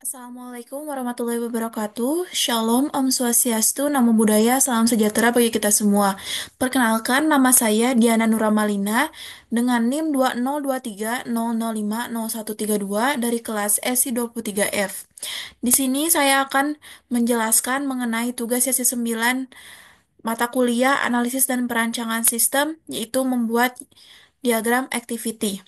Assalamualaikum warahmatullahi wabarakatuh. Shalom, Om Swastiastu, Namo Buddhaya, salam sejahtera bagi kita semua. Perkenalkan, nama saya Diana Nuramalina dengan NIM 202300503132 dari kelas SI23F. Di sini saya akan menjelaskan mengenai tugas sesi 9 mata kuliah analisis dan perancangan sistem, yaitu membuat diagram activity.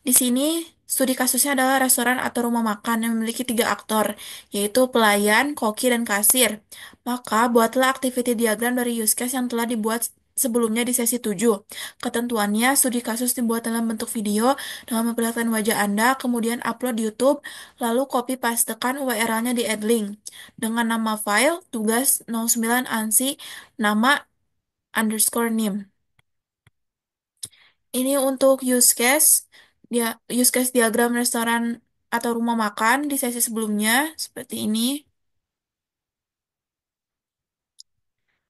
Di sini, studi kasusnya adalah restoran atau rumah makan yang memiliki tiga aktor, yaitu pelayan, koki, dan kasir. Maka, buatlah activity diagram dari use case yang telah dibuat sebelumnya di sesi 7. Ketentuannya, studi kasus dibuat dalam bentuk video dengan memperlihatkan wajah Anda, kemudian upload di YouTube, lalu copy pastekan URL-nya di Adlink. Dengan nama file, tugas 09 ANSI, nama underscore NIM. Ini untuk use case diagram restoran atau rumah makan di sesi sebelumnya seperti ini.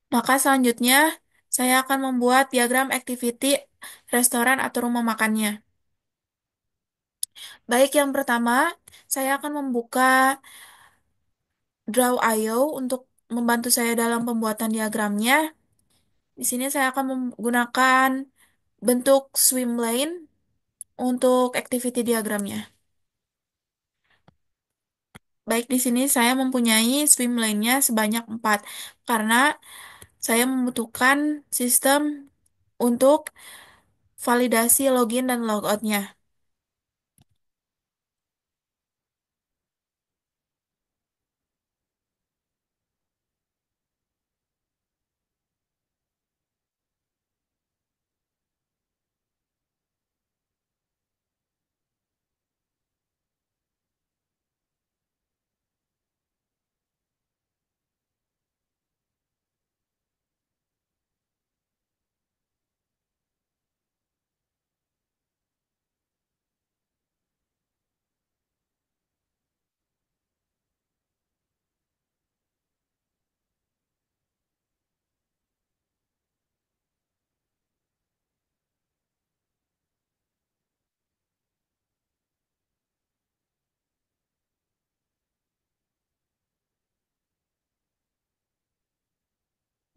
Maka selanjutnya saya akan membuat diagram activity restoran atau rumah makannya. Baik, yang pertama saya akan membuka Draw.io untuk membantu saya dalam pembuatan diagramnya. Di sini saya akan menggunakan bentuk swim lane untuk activity diagramnya. Baik, di sini saya mempunyai swim lane-nya sebanyak 4 karena saya membutuhkan sistem untuk validasi login dan logout-nya.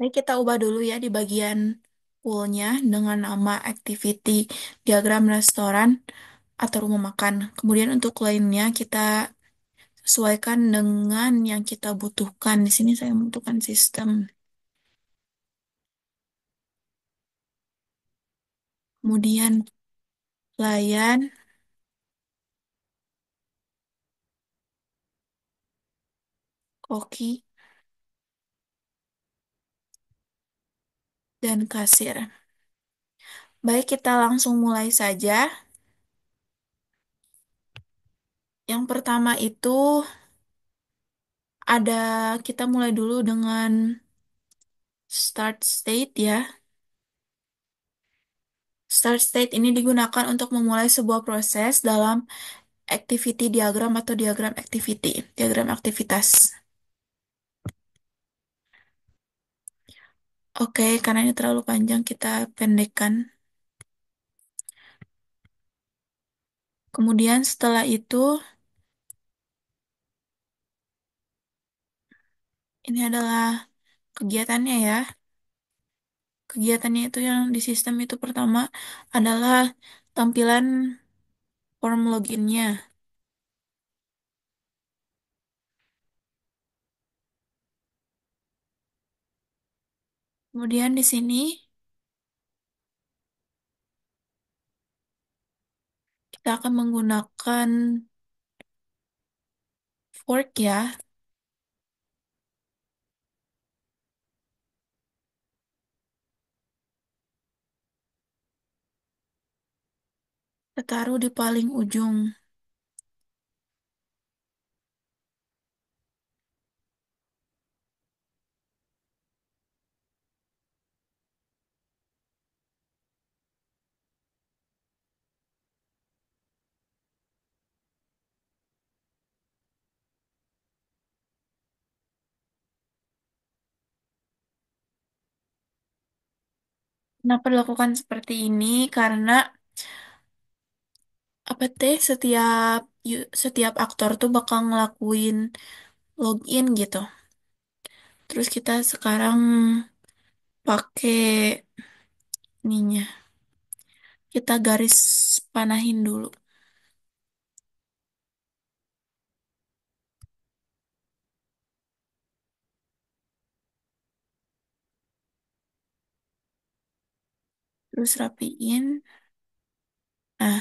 Baik, kita ubah dulu ya di bagian pool-nya dengan nama activity diagram restoran atau rumah makan. Kemudian untuk lainnya kita sesuaikan dengan yang kita butuhkan. Di sini saya membutuhkan sistem. Kemudian pelayan, koki, dan kasir. Baik, kita langsung mulai saja. Yang pertama itu ada, kita mulai dulu dengan start state ya. Start state ini digunakan untuk memulai sebuah proses dalam activity diagram atau diagram activity, diagram aktivitas. Oke, karena ini terlalu panjang, kita pendekkan. Kemudian setelah itu, ini adalah kegiatannya ya. Kegiatannya itu yang di sistem itu pertama adalah tampilan form loginnya. Kemudian di sini kita akan menggunakan fork ya. Kita taruh di paling ujung. Kenapa dilakukan seperti ini? Karena apa teh setiap aktor tuh bakal ngelakuin login gitu. Terus kita sekarang pakai ininya. Kita garis panahin dulu. Terus rapiin. Nah,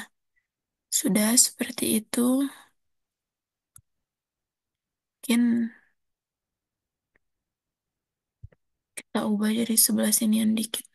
sudah seperti itu. Mungkin kita ubah jadi sebelah sinian dikit.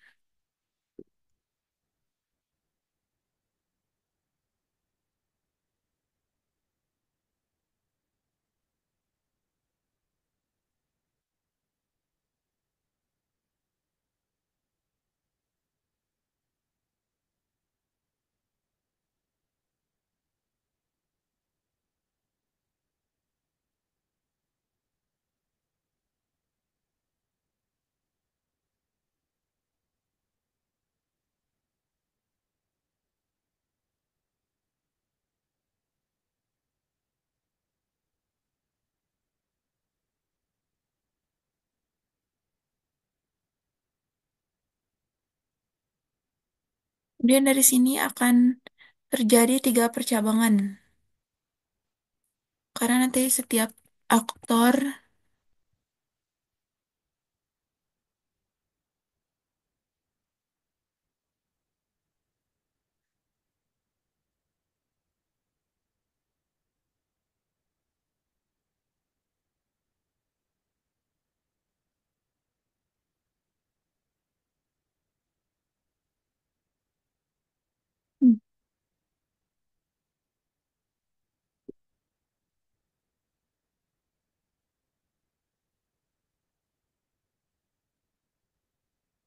Kemudian dari sini akan terjadi tiga percabangan. Karena nanti setiap aktor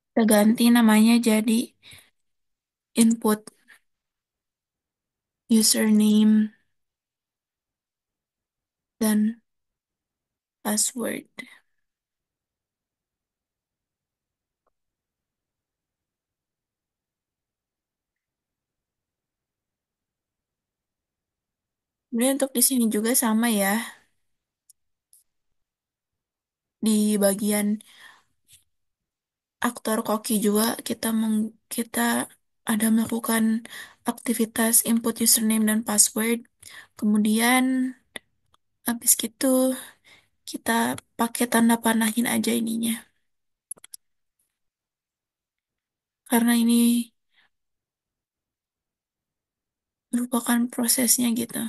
kita ganti namanya jadi input username dan password. Kemudian untuk di sini juga sama ya. Di bagian aktor koki juga kita ada melakukan aktivitas input username dan password. Kemudian habis gitu kita pakai tanda panahin aja ininya. Karena ini merupakan prosesnya gitu.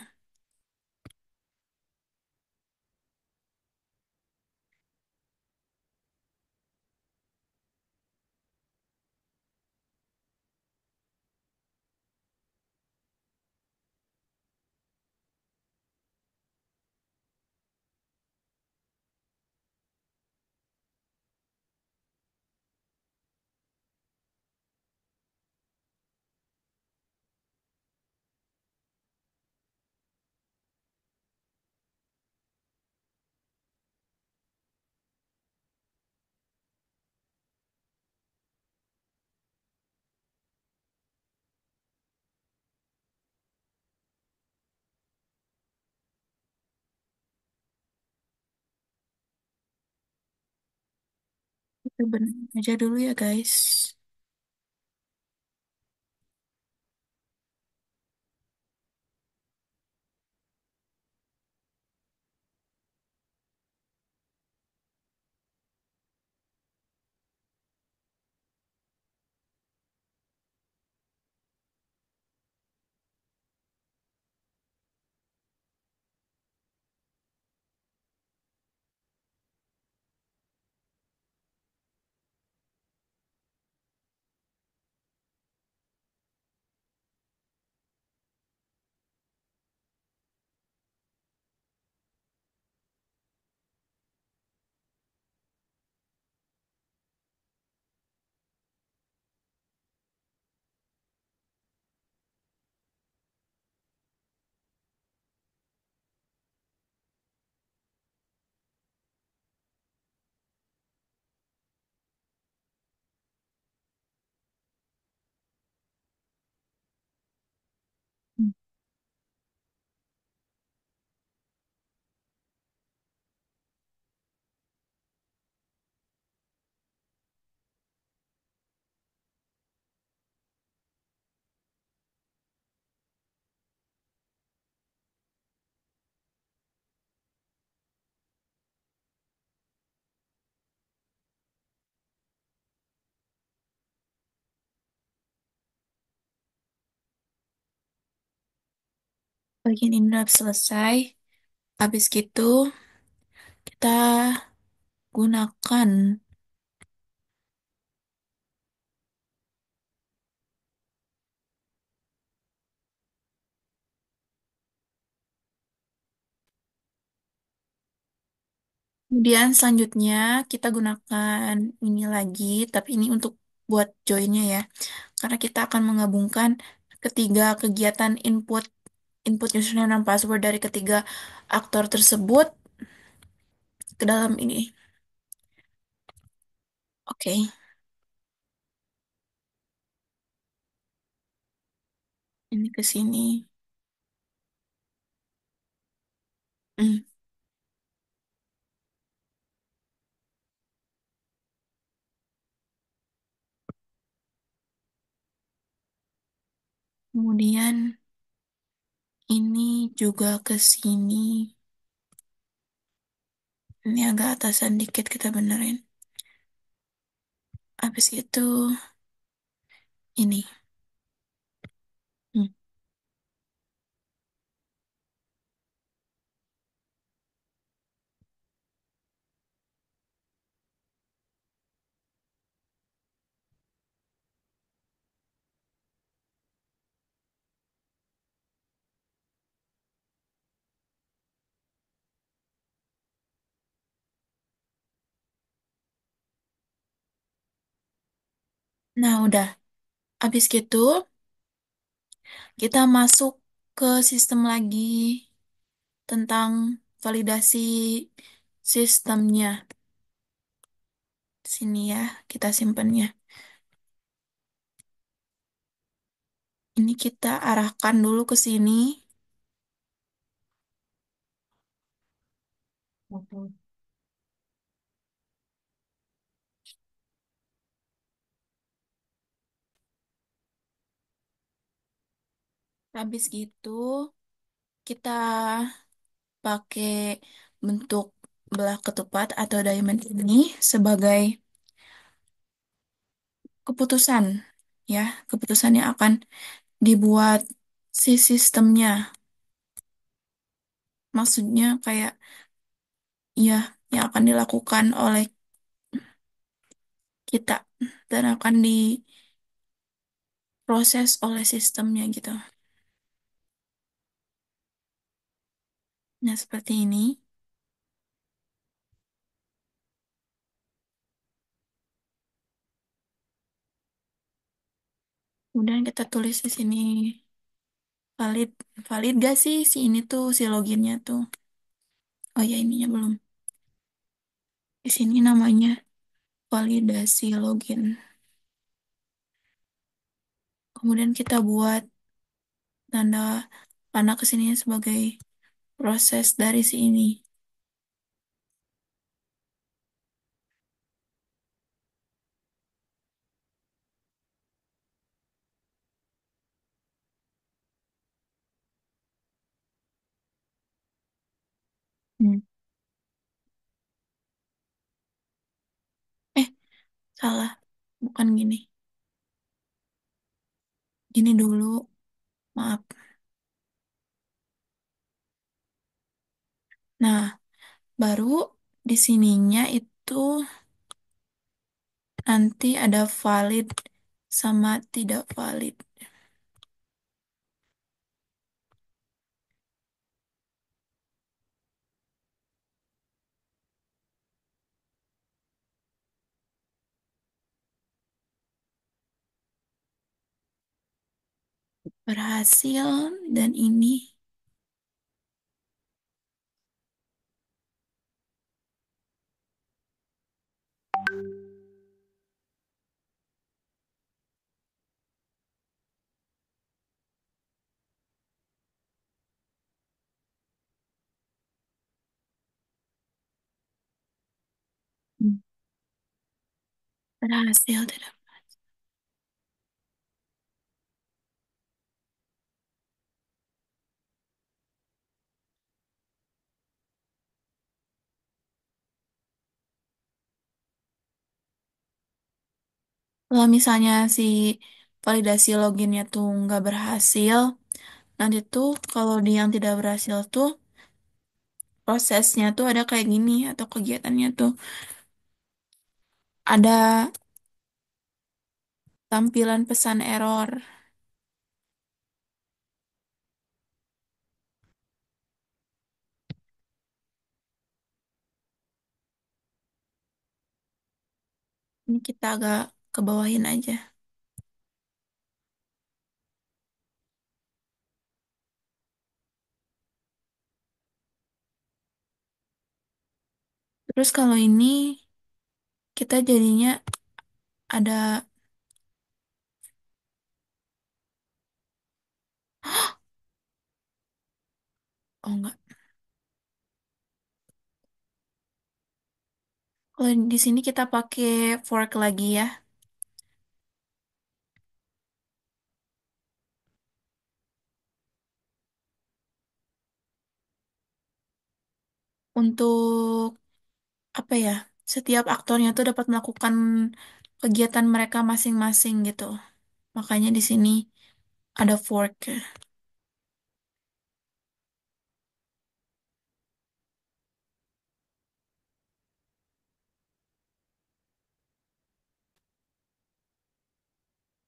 Kita benerin aja dulu ya guys. Bagian ini udah selesai. Habis gitu, kita gunakan. Kemudian selanjutnya kita gunakan ini lagi, tapi ini untuk buat joinnya ya. Karena kita akan menggabungkan ketiga kegiatan input input username dan password dari ketiga aktor tersebut ke dalam ini. Oke, ini ke sini. Hmm, Kemudian ini juga ke sini. Ini agak atasan dikit kita benerin. Habis itu ini. Hmm. Nah, udah. Habis gitu, kita masuk ke sistem lagi tentang validasi sistemnya. Sini ya, kita simpannya. Ini kita arahkan dulu ke sini. Habis gitu, kita pakai bentuk belah ketupat atau diamond ini sebagai keputusan, ya, keputusan yang akan dibuat si sistemnya. Maksudnya kayak, ya, yang akan dilakukan oleh kita dan akan diproses oleh sistemnya gitu. Nah, seperti ini. Kemudian kita tulis di sini valid, valid gak sih si ini tuh si loginnya tuh. Oh ya, ininya belum. Di sini namanya validasi login. Kemudian kita buat tanda panah ke sini sebagai proses dari si ini. Hmm. Eh, salah. Bukan gini. Gini dulu. Maaf. Nah, baru di sininya itu nanti ada valid sama tidak valid. Berhasil dan ini. Hmm. Berhasil tidak. Kalau misalnya si validasi loginnya tuh nggak berhasil, Nanti tuh kalau di yang tidak berhasil tuh prosesnya tuh ada kayak gini atau kegiatannya tuh ada tampilan pesan error. Ini kita agak ke bawahin aja. Terus kalau ini kita jadinya ada, oh enggak. Kalau di sini kita pakai fork lagi ya. Untuk apa ya? Setiap aktornya tuh dapat melakukan kegiatan mereka masing-masing gitu. Makanya di sini ada fork.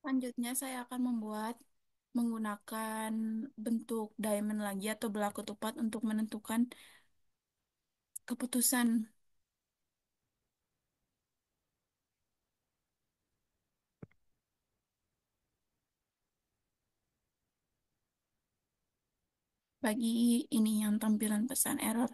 Selanjutnya saya akan membuat menggunakan bentuk diamond lagi atau bola ketupat untuk menentukan keputusan bagi ini yang tampilan pesan error.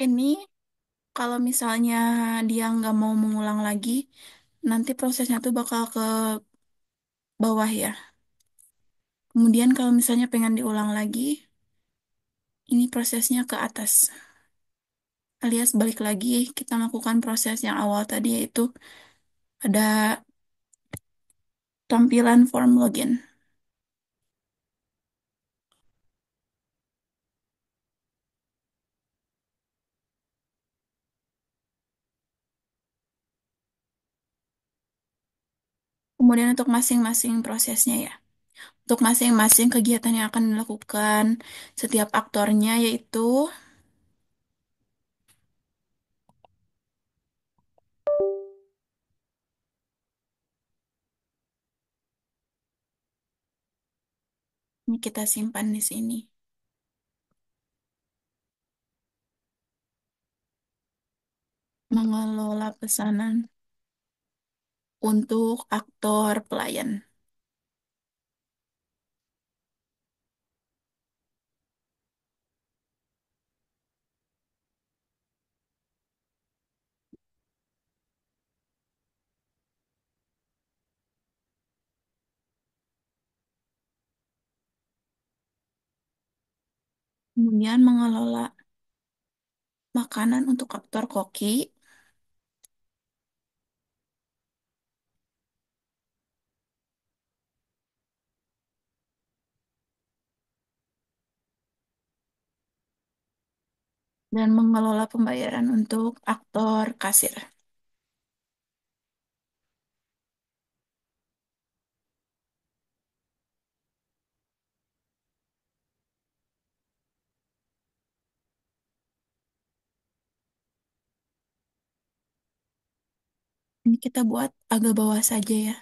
Ini kalau misalnya dia nggak mau mengulang lagi, nanti prosesnya tuh bakal ke bawah ya. Kemudian kalau misalnya pengen diulang lagi, ini prosesnya ke atas. Alias balik lagi kita lakukan proses yang awal tadi yaitu ada tampilan form login. Kemudian untuk masing-masing prosesnya ya. Untuk masing-masing kegiatan yang akan dilakukan setiap aktornya yaitu ini kita simpan di sini. Mengelola pesanan untuk aktor pelayan. Kemudian mengelola makanan untuk aktor koki. Dan mengelola pembayaran untuk aktor kasir. Ini kita buat agak bawah saja ya.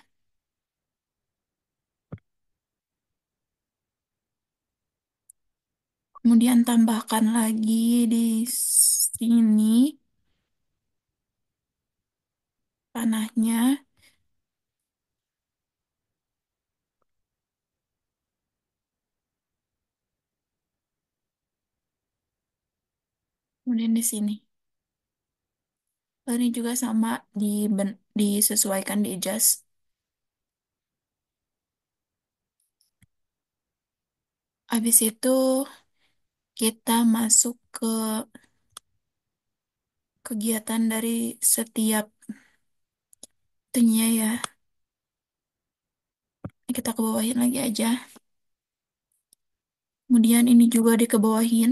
Kemudian tambahkan lagi di sini panahnya. Kemudian di sini. Ini juga sama disesuaikan di adjust. Habis itu kita masuk ke kegiatan dari setiap itunya ya. Kita ke bawahin lagi aja. Kemudian ini juga dikebawahin.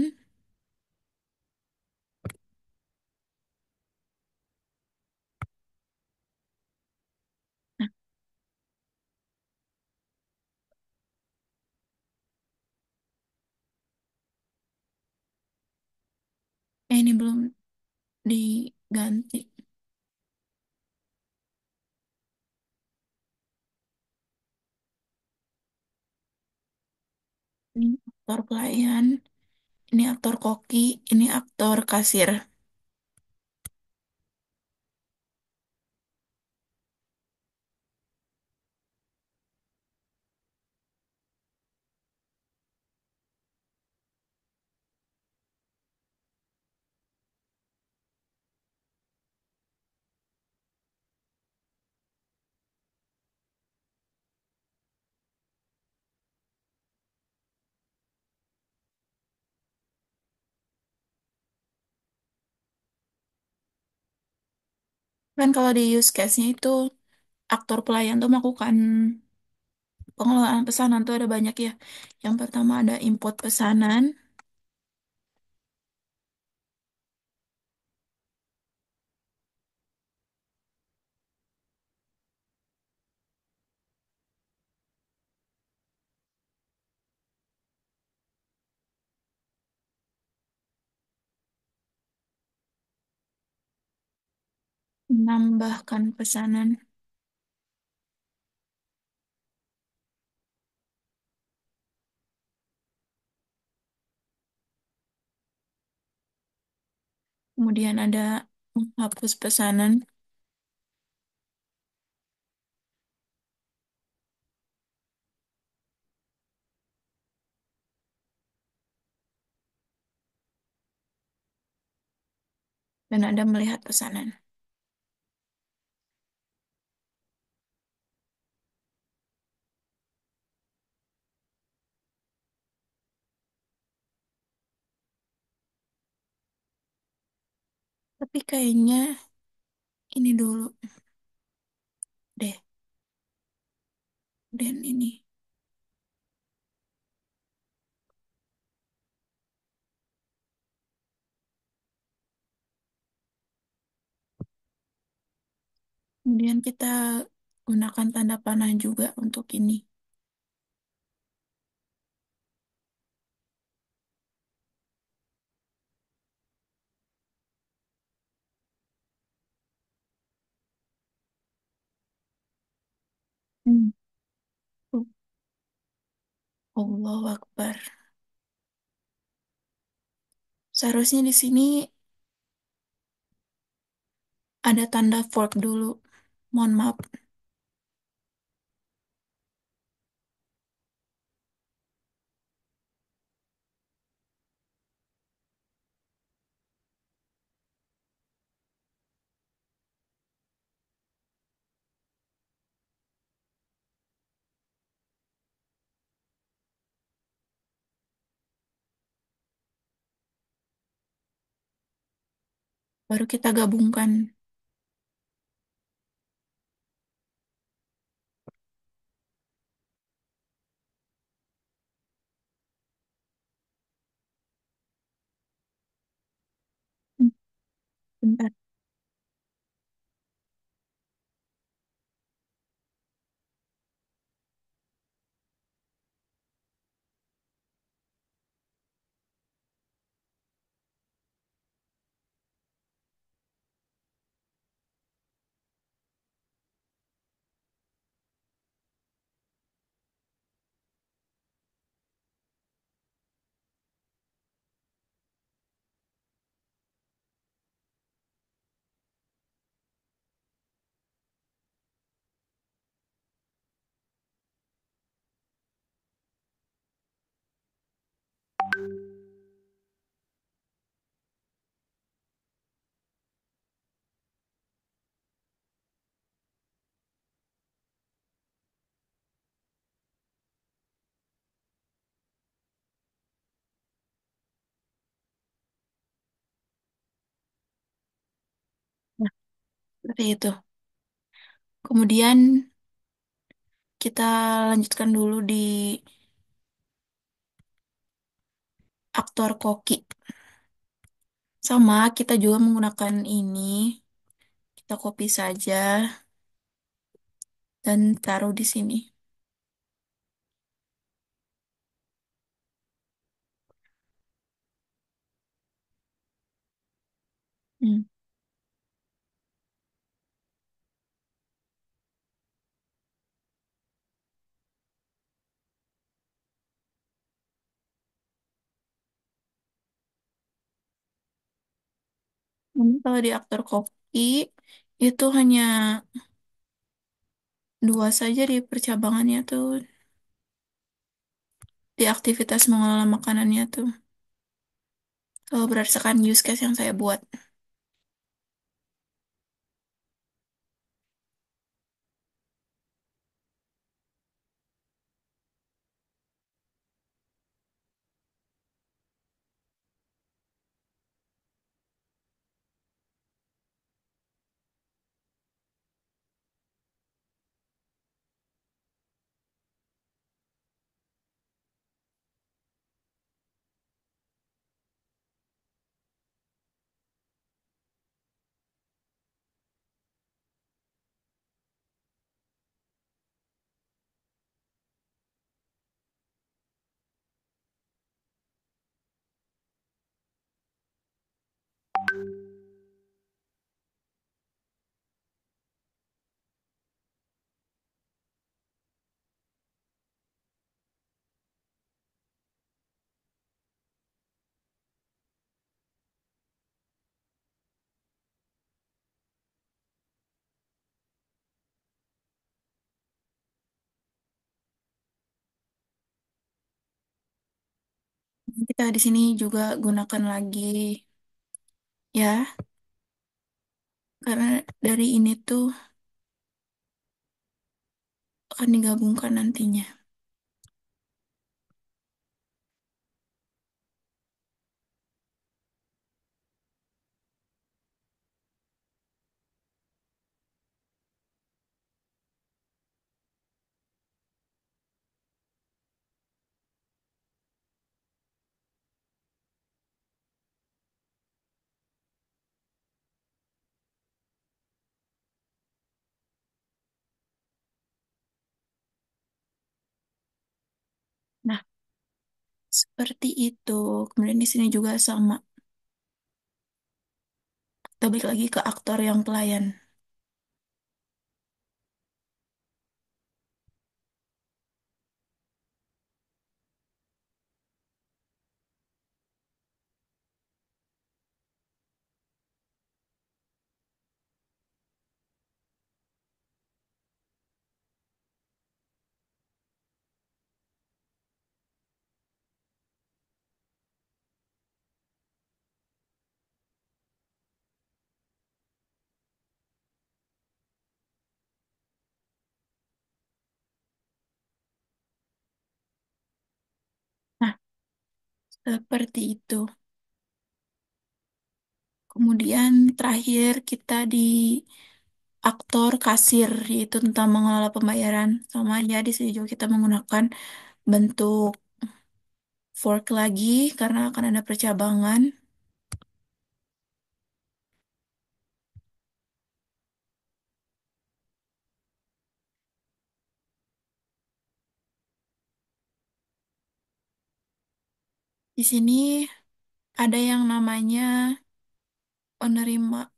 Nah, ini belum diganti. Ini aktor pelayan, ini aktor koki, ini aktor kasir. Kan kalau di use case-nya itu aktor pelayan tuh melakukan pengelolaan pesanan tuh ada banyak ya. Yang pertama ada input pesanan, menambahkan pesanan, kemudian ada menghapus pesanan, dan ada melihat pesanan. Tapi kayaknya ini dulu deh, dan ini. Kemudian kita gunakan tanda panah juga untuk ini. Hmm. Allahu Akbar. Seharusnya di sini ada tanda fork dulu. Mohon maaf. Baru kita gabungkan. Hmm, bentar. Seperti itu. Kemudian kita lanjutkan dulu di aktor koki. Sama, kita juga menggunakan ini. Kita copy saja dan taruh di sini. Hmm. Ini kalau di aktor koki itu hanya dua saja di percabangannya tuh, di aktivitas mengelola makanannya tuh. Kalau berdasarkan use case yang saya buat. Kita di sini juga gunakan lagi ya, karena dari ini tuh akan digabungkan nantinya. Nah, seperti itu. Kemudian di sini juga sama. Kita balik lagi ke aktor yang pelayan. Nah, seperti itu. Kemudian terakhir kita di aktor kasir, yaitu tentang mengelola pembayaran. Sama ya, di sini juga kita menggunakan bentuk fork lagi karena akan ada percabangan. Di sini ada yang namanya penerima.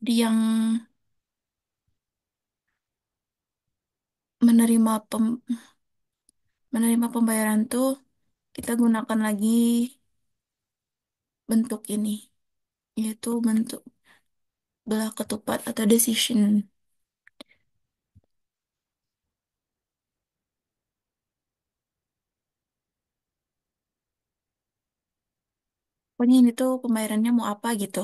Di yang menerima menerima pembayaran tuh kita gunakan lagi bentuk ini, yaitu bentuk belah ketupat atau decision. Pokoknya ini tuh pembayarannya mau apa gitu.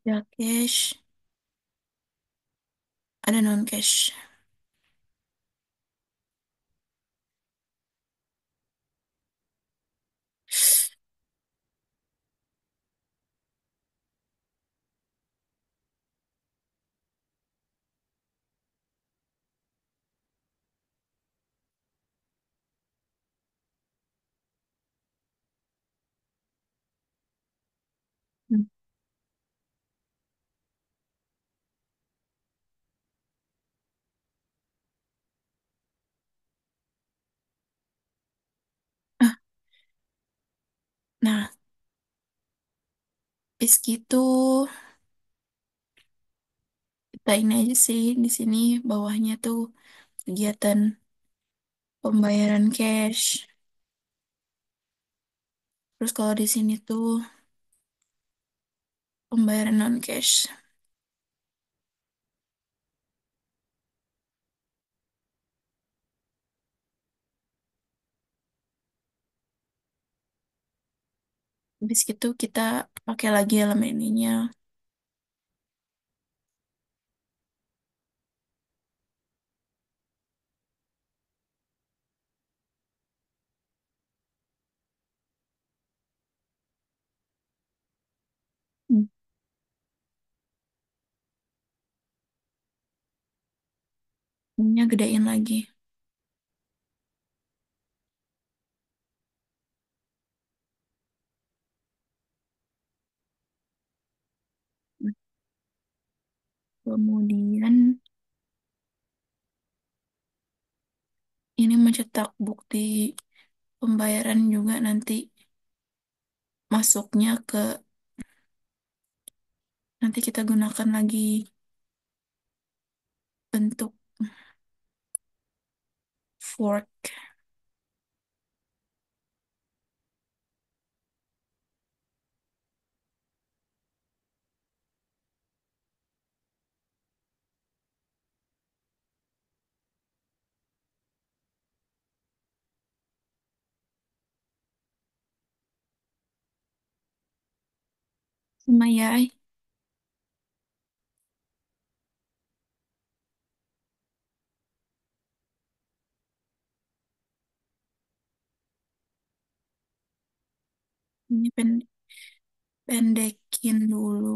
Ya cash, ada non cash. Hmm. Ah, nah, is gitu kita ini aja sih di sini bawahnya tuh kegiatan pembayaran cash. Terus kalau di sini tuh pembayaran non cash. Habis gitu kita pakai lagi elemen ininya. Hmm. Ininya gedein lagi. Kemudian ini mencetak bukti pembayaran juga nanti masuknya ke nanti kita gunakan lagi bentuk fork. Sama ya, ini pendekin dulu.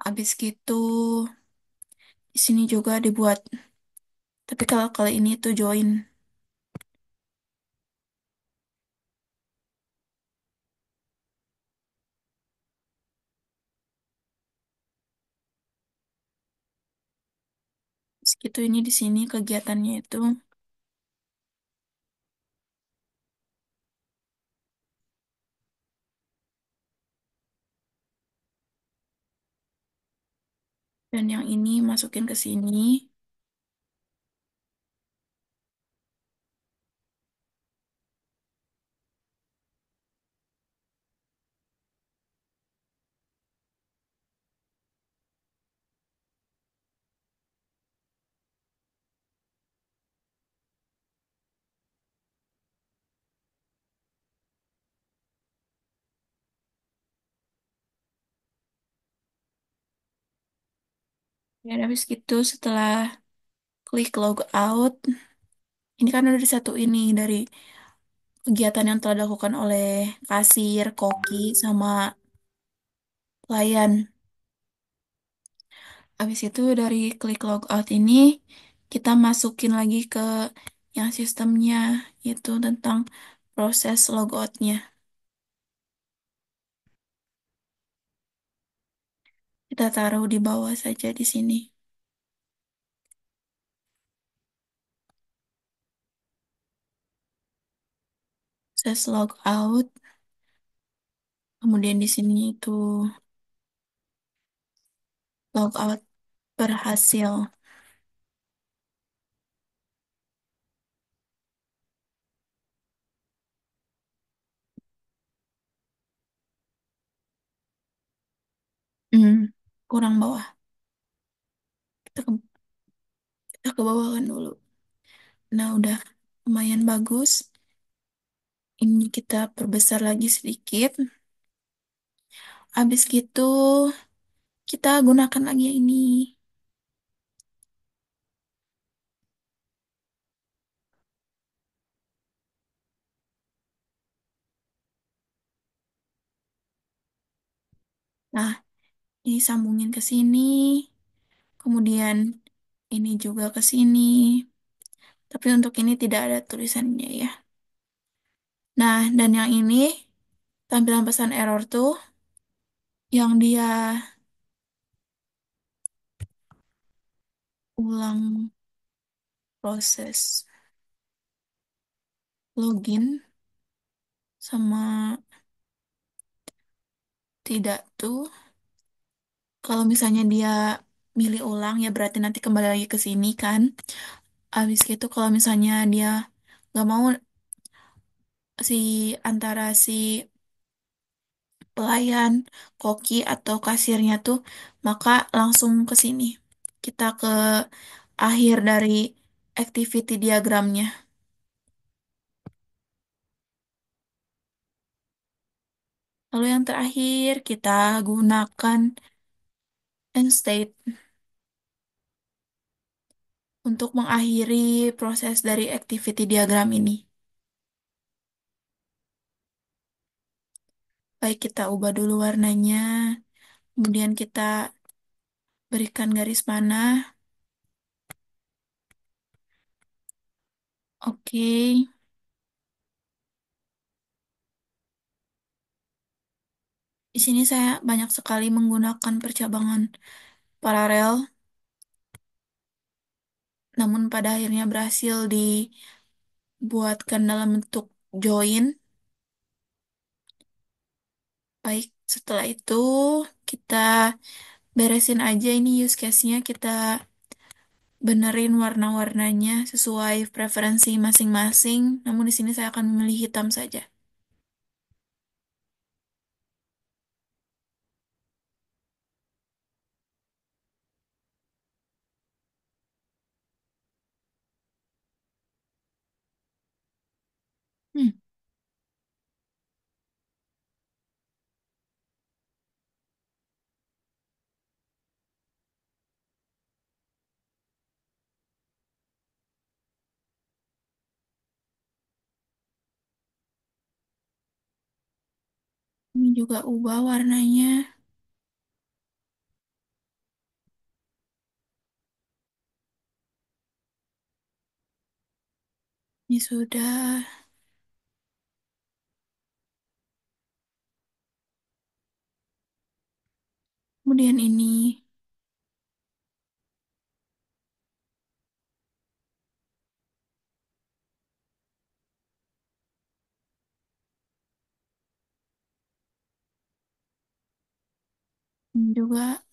Habis gitu di sini juga dibuat. Tapi kalau kali ini tuh join. Habis gitu ini di sini kegiatannya itu dan yang ini masukin ke sini. Dan habis gitu setelah klik log out, ini kan udah satu ini dari kegiatan yang telah dilakukan oleh kasir, koki, sama pelayan. Habis itu dari klik log out ini kita masukin lagi ke yang sistemnya, yaitu tentang proses logoutnya. Kita taruh di bawah saja di sini. Proses logout. Kemudian di sini itu logout berhasil. Hmm, kurang bawah. Kita ke, kita ke bawah kan dulu. Nah, udah lumayan bagus. Ini kita perbesar lagi sedikit. Habis gitu, kita gunakan lagi yang ini. Nah, disambungin ke sini. Kemudian ini juga ke sini. Tapi untuk ini tidak ada tulisannya ya. Nah, dan yang ini tampilan pesan error tuh yang dia ulang proses login sama tidak tuh. Kalau misalnya dia milih ulang ya berarti nanti kembali lagi ke sini kan. Habis gitu kalau misalnya dia nggak mau si antara si pelayan, koki atau kasirnya tuh, maka langsung ke sini. Kita ke akhir dari activity diagramnya. Lalu yang terakhir kita gunakan end state untuk mengakhiri proses dari activity diagram ini. Baik, kita ubah dulu warnanya, kemudian kita berikan garis panah. Oke, di sini saya banyak sekali menggunakan percabangan paralel, namun pada akhirnya berhasil dibuatkan dalam bentuk join. Baik, setelah itu kita beresin aja ini use case-nya, kita benerin warna-warnanya sesuai preferensi masing-masing. Namun di sini saya akan memilih hitam saja. Hmm, ini juga ubah warnanya. Ini sudah. Kemudian ini juga.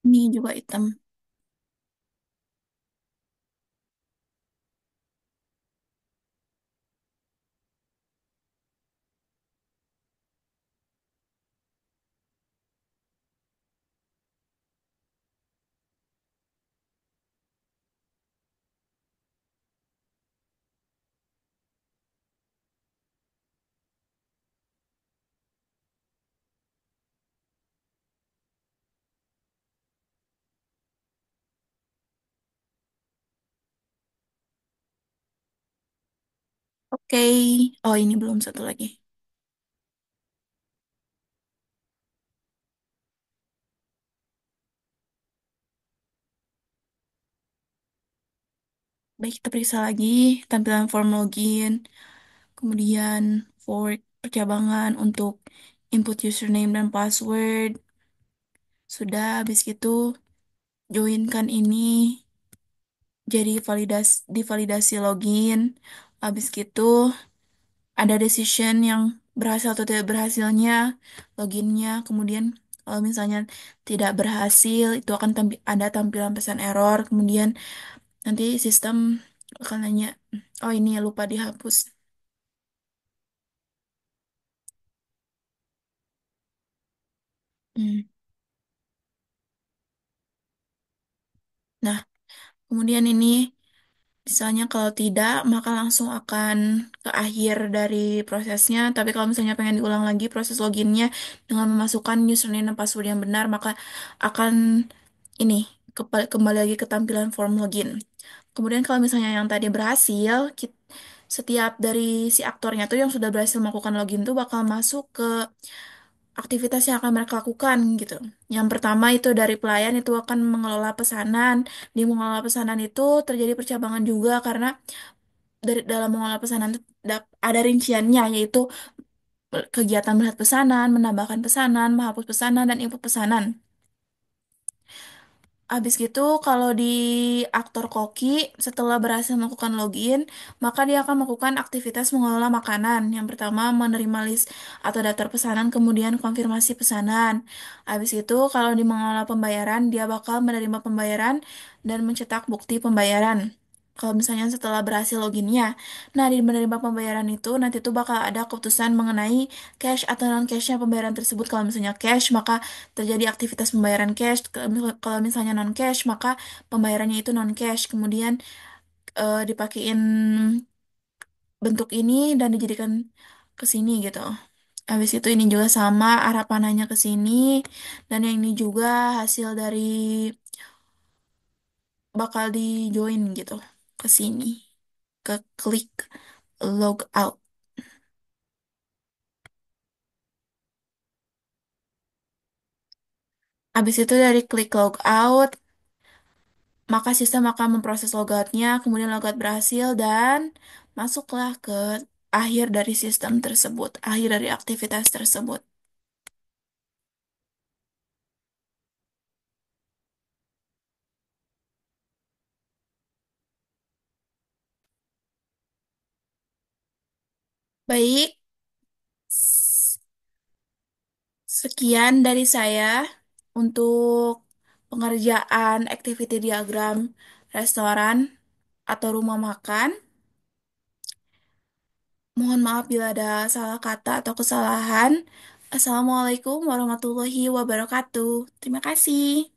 Ini juga hitam. Oke, oh ini belum satu lagi. Baik, kita periksa lagi tampilan form login, kemudian forward percabangan untuk input username dan password. Sudah, habis itu joinkan ini jadi divalidasi login. Habis gitu ada decision yang berhasil atau tidak berhasilnya loginnya. Kemudian kalau misalnya tidak berhasil, itu akan ada tampilan pesan error. Kemudian nanti sistem akan nanya, oh ini lupa dihapus. Hmm. Nah, kemudian ini misalnya kalau tidak, maka langsung akan ke akhir dari prosesnya. Tapi kalau misalnya pengen diulang lagi proses loginnya dengan memasukkan username dan password yang benar, maka akan ini kembali lagi ke tampilan form login. Kemudian kalau misalnya yang tadi berhasil, setiap dari si aktornya tuh yang sudah berhasil melakukan login tuh bakal masuk ke aktivitas yang akan mereka lakukan gitu. Yang pertama itu dari pelayan itu akan mengelola pesanan. Di mengelola pesanan itu terjadi percabangan juga karena dari dalam mengelola pesanan itu ada rinciannya yaitu kegiatan melihat pesanan, menambahkan pesanan, menghapus pesanan, dan input pesanan. Habis gitu, kalau di aktor koki, setelah berhasil melakukan login, maka dia akan melakukan aktivitas mengelola makanan. Yang pertama, menerima list atau daftar pesanan, kemudian konfirmasi pesanan. Habis itu, kalau di mengelola pembayaran, dia bakal menerima pembayaran dan mencetak bukti pembayaran. Kalau misalnya setelah berhasil loginnya, nah di menerima pembayaran itu nanti tuh bakal ada keputusan mengenai cash atau non cashnya pembayaran tersebut. Kalau misalnya cash, maka terjadi aktivitas pembayaran cash. Kalau misalnya non cash, maka pembayarannya itu non cash. Kemudian dipakein bentuk ini dan dijadikan ke sini gitu. Habis itu ini juga sama arah panahnya ke sini dan yang ini juga hasil dari bakal di join gitu ke sini. Ke klik log out. Habis itu dari klik log out, maka sistem akan memproses logoutnya, kemudian logout berhasil dan masuklah ke akhir dari sistem tersebut, akhir dari aktivitas tersebut. Baik, s- sekian dari saya untuk pengerjaan activity diagram restoran atau rumah makan. Mohon maaf bila ada salah kata atau kesalahan. Assalamualaikum warahmatullahi wabarakatuh. Terima kasih.